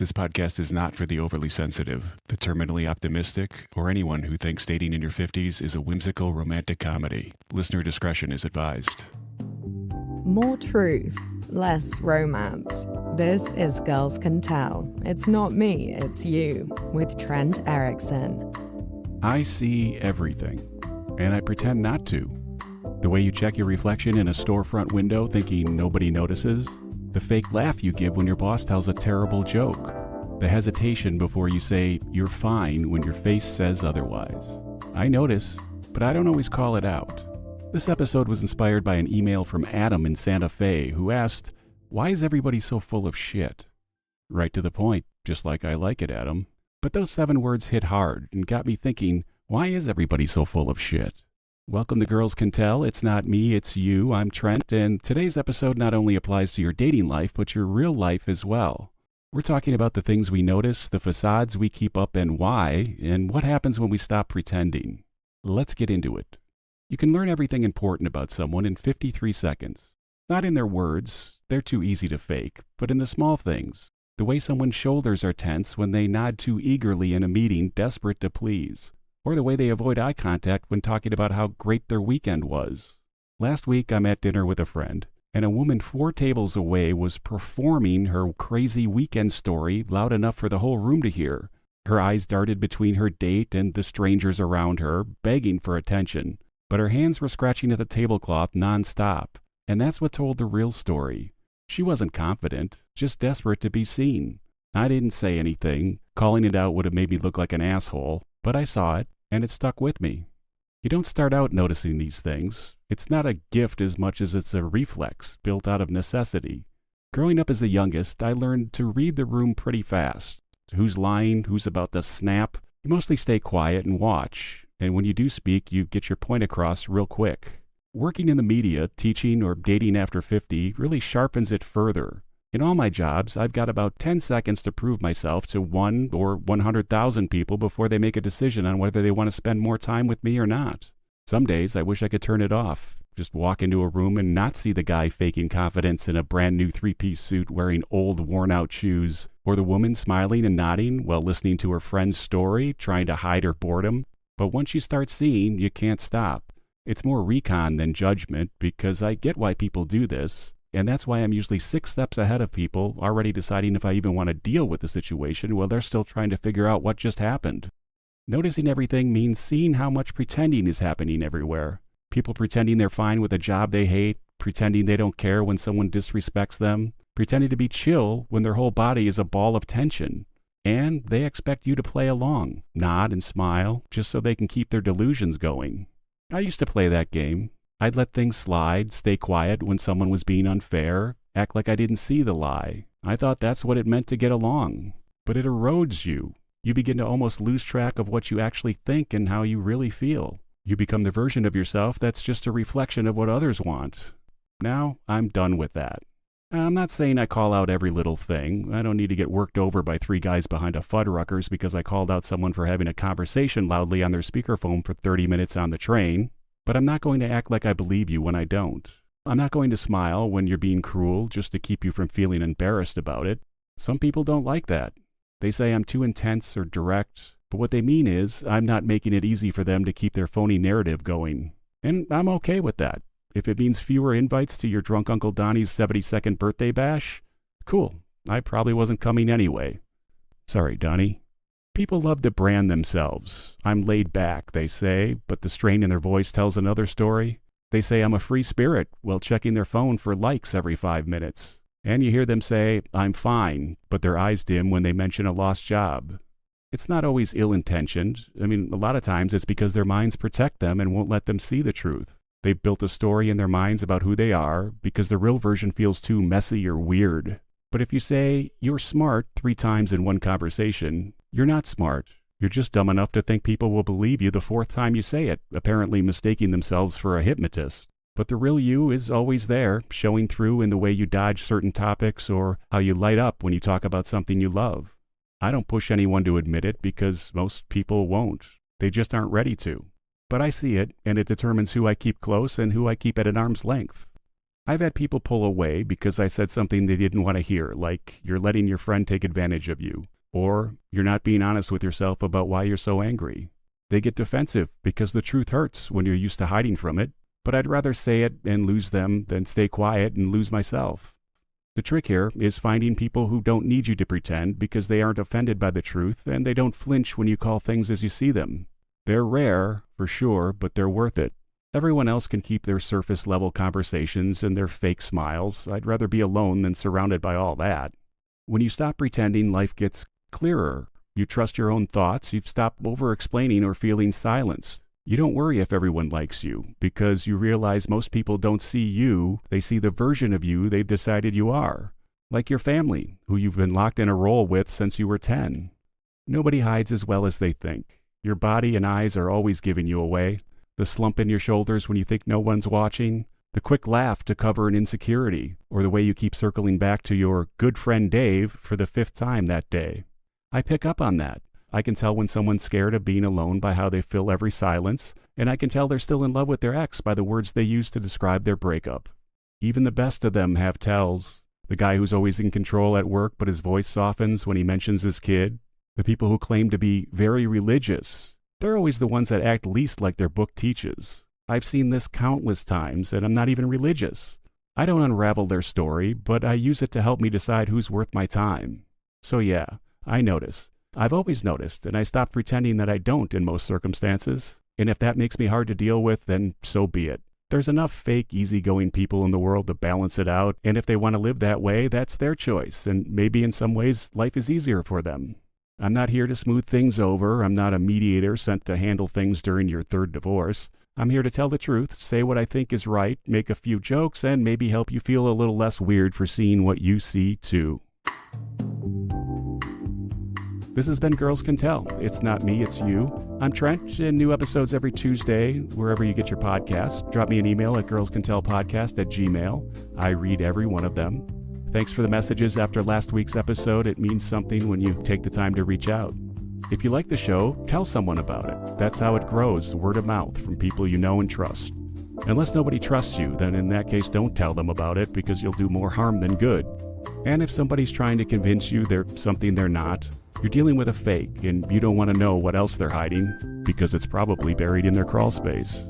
This podcast is not for the overly sensitive, the terminally optimistic, or anyone who thinks dating in your 50s is a whimsical romantic comedy. Listener discretion is advised. More truth, less romance. This is Girls Can Tell. It's not me, it's you, with Trent Erickson. I see everything, and I pretend not to. The way you check your reflection in a storefront window thinking nobody notices. The fake laugh you give when your boss tells a terrible joke. The hesitation before you say, "you're fine," when your face says otherwise. I notice, but I don't always call it out. This episode was inspired by an email from Adam in Santa Fe, who asked, "Why is everybody so full of shit?" Right to the point, just like I like it, Adam. But those 7 words hit hard and got me thinking, why is everybody so full of shit? Welcome to Girls Can Tell. It's not me, it's you. I'm Trent, and today's episode not only applies to your dating life, but your real life as well. We're talking about the things we notice, the facades we keep up and why, and what happens when we stop pretending. Let's get into it. You can learn everything important about someone in 53 seconds. Not in their words, they're too easy to fake, but in the small things. The way someone's shoulders are tense when they nod too eagerly in a meeting, desperate to please. Or the way they avoid eye contact when talking about how great their weekend was. Last week, I'm at dinner with a friend, and a woman 4 tables away was performing her crazy weekend story loud enough for the whole room to hear. Her eyes darted between her date and the strangers around her, begging for attention. But her hands were scratching at the tablecloth nonstop, and that's what told the real story. She wasn't confident, just desperate to be seen. I didn't say anything. Calling it out would have made me look like an asshole. But I saw it, and it stuck with me. You don't start out noticing these things. It's not a gift as much as it's a reflex, built out of necessity. Growing up as the youngest, I learned to read the room pretty fast. Who's lying, who's about to snap. You mostly stay quiet and watch, and when you do speak, you get your point across real quick. Working in the media, teaching, or dating after 50 really sharpens it further. In all my jobs, I've got about 10 seconds to prove myself to 1 or 100,000 people before they make a decision on whether they want to spend more time with me or not. Some days I wish I could turn it off. Just walk into a room and not see the guy faking confidence in a brand new 3-piece suit wearing old worn-out shoes, or the woman smiling and nodding while listening to her friend's story, trying to hide her boredom. But once you start seeing, you can't stop. It's more recon than judgment, because I get why people do this. And that's why I'm usually 6 steps ahead of people, already deciding if I even want to deal with the situation while they're still trying to figure out what just happened. Noticing everything means seeing how much pretending is happening everywhere. People pretending they're fine with a job they hate, pretending they don't care when someone disrespects them, pretending to be chill when their whole body is a ball of tension. And they expect you to play along, nod and smile, just so they can keep their delusions going. I used to play that game. I'd let things slide, stay quiet when someone was being unfair, act like I didn't see the lie. I thought that's what it meant to get along. But it erodes you. You begin to almost lose track of what you actually think and how you really feel. You become the version of yourself that's just a reflection of what others want. Now, I'm done with that. I'm not saying I call out every little thing. I don't need to get worked over by 3 guys behind a Fuddruckers because I called out someone for having a conversation loudly on their speakerphone for 30 minutes on the train. But I'm not going to act like I believe you when I don't. I'm not going to smile when you're being cruel just to keep you from feeling embarrassed about it. Some people don't like that. They say I'm too intense or direct, but what they mean is I'm not making it easy for them to keep their phony narrative going. And I'm okay with that. If it means fewer invites to your drunk Uncle Donnie's 72nd birthday bash, cool. I probably wasn't coming anyway. Sorry, Donnie. People love to brand themselves. I'm laid back, they say, but the strain in their voice tells another story. They say I'm a free spirit while checking their phone for likes every 5 minutes. And you hear them say, I'm fine, but their eyes dim when they mention a lost job. It's not always ill-intentioned. A lot of times it's because their minds protect them and won't let them see the truth. They've built a story in their minds about who they are because the real version feels too messy or weird. But if you say, you're smart 3 times in one conversation, you're not smart. You're just dumb enough to think people will believe you the 4th time you say it, apparently mistaking themselves for a hypnotist. But the real you is always there, showing through in the way you dodge certain topics or how you light up when you talk about something you love. I don't push anyone to admit it because most people won't. They just aren't ready to. But I see it, and it determines who I keep close and who I keep at an arm's length. I've had people pull away because I said something they didn't want to hear, like you're letting your friend take advantage of you, or you're not being honest with yourself about why you're so angry. They get defensive because the truth hurts when you're used to hiding from it, but I'd rather say it and lose them than stay quiet and lose myself. The trick here is finding people who don't need you to pretend because they aren't offended by the truth and they don't flinch when you call things as you see them. They're rare, for sure, but they're worth it. Everyone else can keep their surface-level conversations and their fake smiles. I'd rather be alone than surrounded by all that. When you stop pretending, life gets clearer. You trust your own thoughts. You stop over-explaining or feeling silenced. You don't worry if everyone likes you, because you realize most people don't see you. They see the version of you they've decided you are. Like your family, who you've been locked in a role with since you were 10. Nobody hides as well as they think. Your body and eyes are always giving you away. The slump in your shoulders when you think no one's watching. The quick laugh to cover an insecurity, or the way you keep circling back to your good friend Dave for the 5th time that day. I pick up on that. I can tell when someone's scared of being alone by how they fill every silence, and I can tell they're still in love with their ex by the words they use to describe their breakup. Even the best of them have tells. The guy who's always in control at work but his voice softens when he mentions his kid. The people who claim to be very religious. They're always the ones that act least like their book teaches. I've seen this countless times, and I'm not even religious. I don't unravel their story, but I use it to help me decide who's worth my time. So yeah, I notice. I've always noticed, and I stopped pretending that I don't in most circumstances. And if that makes me hard to deal with, then so be it. There's enough fake, easygoing people in the world to balance it out, and if they want to live that way, that's their choice, and maybe in some ways life is easier for them. I'm not here to smooth things over. I'm not a mediator sent to handle things during your 3rd divorce. I'm here to tell the truth, say what I think is right, make a few jokes, and maybe help you feel a little less weird for seeing what you see too. This has been Girls Can Tell. It's not me, it's you. I'm Trent, and new episodes every Tuesday, wherever you get your podcasts. Drop me an email at girlscantellpodcast@gmail.com. I read every one of them. Thanks for the messages after last week's episode. It means something when you take the time to reach out. If you like the show, tell someone about it. That's how it grows, word of mouth, from people you know and trust. Unless nobody trusts you, then in that case don't tell them about it because you'll do more harm than good. And if somebody's trying to convince you they're something they're not, you're dealing with a fake and you don't want to know what else they're hiding because it's probably buried in their crawl space.